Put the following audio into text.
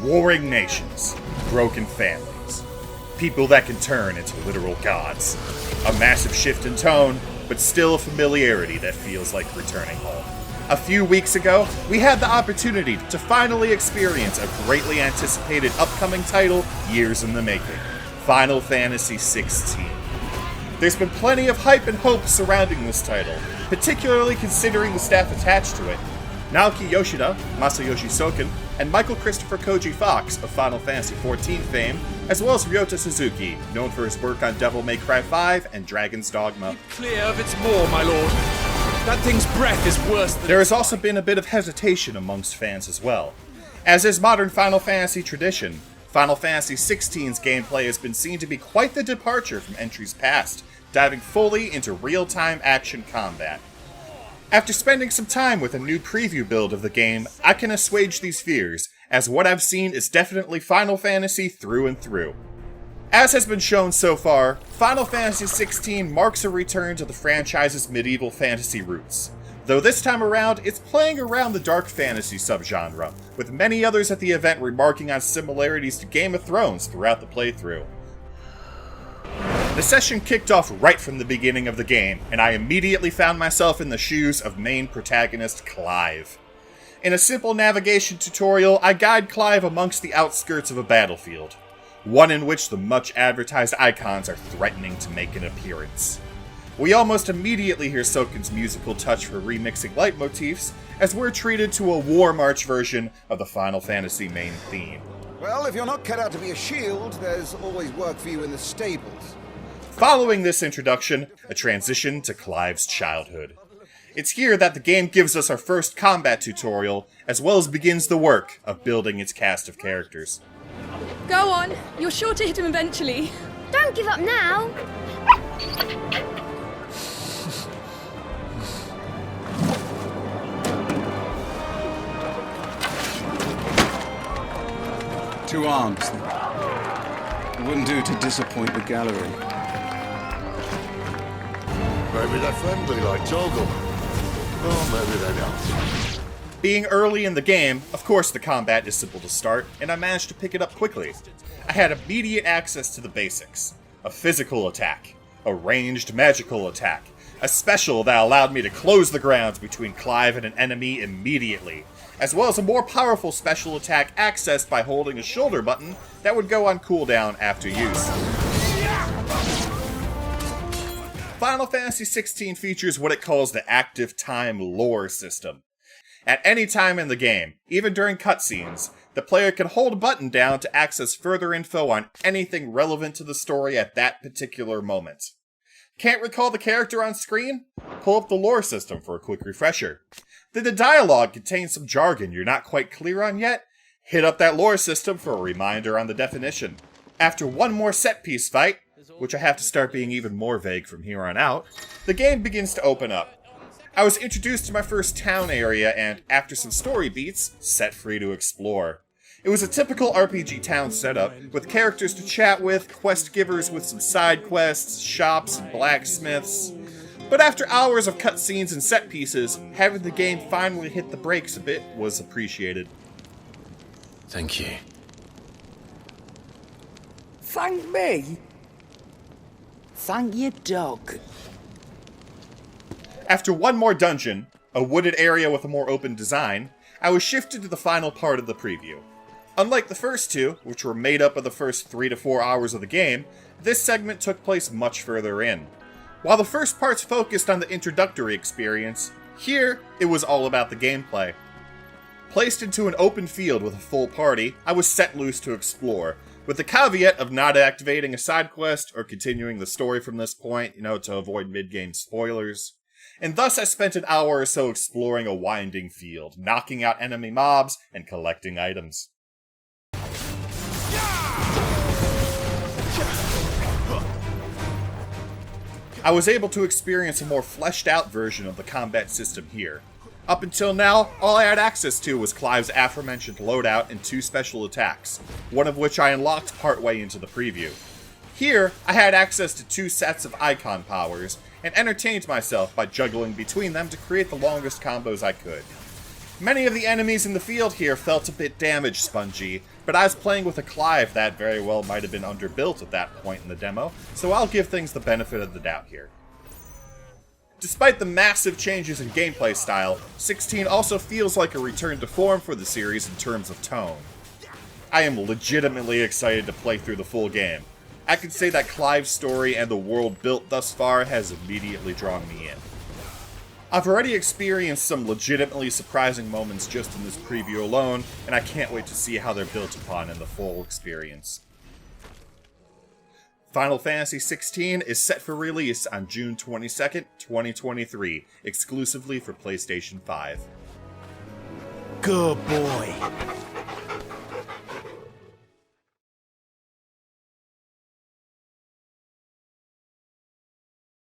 warring nations, broken families, people that can turn into literal gods. A massive shift in tone, but still a familiarity that feels like returning home. A few weeks ago, we had the opportunity to finally experience a greatly anticipated upcoming title years in the making, Final Fantasy XVI. There's been plenty of hype and hope surrounding this title, particularly considering the staff attached to it. Naoki Yoshida, Masayoshi Soken, and Michael Christopher Koji Fox of Final Fantasy XIV fame, as well as Ryota Suzuki, known for his work on Devil May Cry 5 and Dragon's Dogma. Keep clear of its maw, my lord. That thing's breath is worse than... There has also been a bit of hesitation amongst fans as well. As is modern Final Fantasy tradition, Final Fantasy XVI's gameplay has been seen to be quite the departure from entries past, diving fully into real-time action combat. After spending some time with a new preview build of the game, I can assuage these fears, as what I've seen is definitely Final Fantasy through and through. As has been shown so far, Final Fantasy XVI marks a return to the franchise's medieval fantasy roots, though this time around it's playing around the dark fantasy subgenre, with many others at the event remarking on similarities to Game of Thrones throughout the playthrough. The session kicked off right from the beginning of the game, and I immediately found myself in the shoes of main protagonist Clive. In a simple navigation tutorial, I guide Clive amongst the outskirts of a battlefield, one in which the much advertised icons are threatening to make an appearance. We almost immediately hear Soken's musical touch for remixing leitmotifs, as we're treated to a war march version of the Final Fantasy main theme. Well, if you're not cut out to be a shield, there's always work for you in the stables. Following this introduction, a transition to Clive's childhood. It's here that the game gives us our first combat tutorial, as well as begins the work of building its cast of characters. Go on, you're sure to hit him eventually. Don't give up now! Two arms, then. It wouldn't do to disappoint the gallery. Maybe they're friendly like Toggle. Or maybe they don't. Being early in the game, of course the combat is simple to start, and I managed to pick it up quickly. I had immediate access to the basics. A physical attack, a ranged magical attack, a special that allowed me to close the ground between Clive and an enemy immediately, as well as a more powerful special attack accessed by holding a shoulder button that would go on cooldown after use. Final Fantasy XVI features what it calls the active time lore system. At any time in the game, even during cutscenes, the player can hold a button down to access further info on anything relevant to the story at that particular moment. Can't recall the character on screen? Pull up the lore system for a quick refresher. Did the dialogue contain some jargon you're not quite clear on yet? Hit up that lore system for a reminder on the definition. After one more set-piece fight, which I have to start being even more vague from here on out, the game begins to open up. I was introduced to my first town area and, after some story beats, set free to explore. It was a typical RPG town setup, with characters to chat with, quest givers with some side quests, shops, and blacksmiths. But after hours of cutscenes and set pieces, having the game finally hit the brakes a bit was appreciated. Thank you. Thank me? Thank your dog. After one more dungeon, a wooded area with a more open design, I was shifted to the final part of the preview. Unlike the first two, which were made up of the first 3 to 4 hours of the game, this segment took place much further in. While the first parts focused on the introductory experience, here it was all about the gameplay. Placed into an open field with a full party, I was set loose to explore, with the caveat of not activating a side quest or continuing the story from this point, to avoid mid-game spoilers. And thus I spent an hour or so exploring a winding field, knocking out enemy mobs and collecting items. I was able to experience a more fleshed out version of the combat system here. Up until now, all I had access to was Clive's aforementioned loadout and 2 special attacks, one of which I unlocked partway into the preview. Here, I had access to 2 sets of icon powers, and entertained myself by juggling between them to create the longest combos I could. Many of the enemies in the field here felt a bit damaged, Spongy, but I was playing with a Clive that very well might have been underbuilt at that point in the demo, so I'll give things the benefit of the doubt here. Despite the massive changes in gameplay style, 16 also feels like a return to form for the series in terms of tone. I am legitimately excited to play through the full game. I can say that Clive's story and the world built thus far has immediately drawn me in. I've already experienced some legitimately surprising moments just in this preview alone, and I can't wait to see how they're built upon in the full experience. Final Fantasy XVI is set for release on June 22nd, 2023, exclusively for PlayStation 5. Good boy.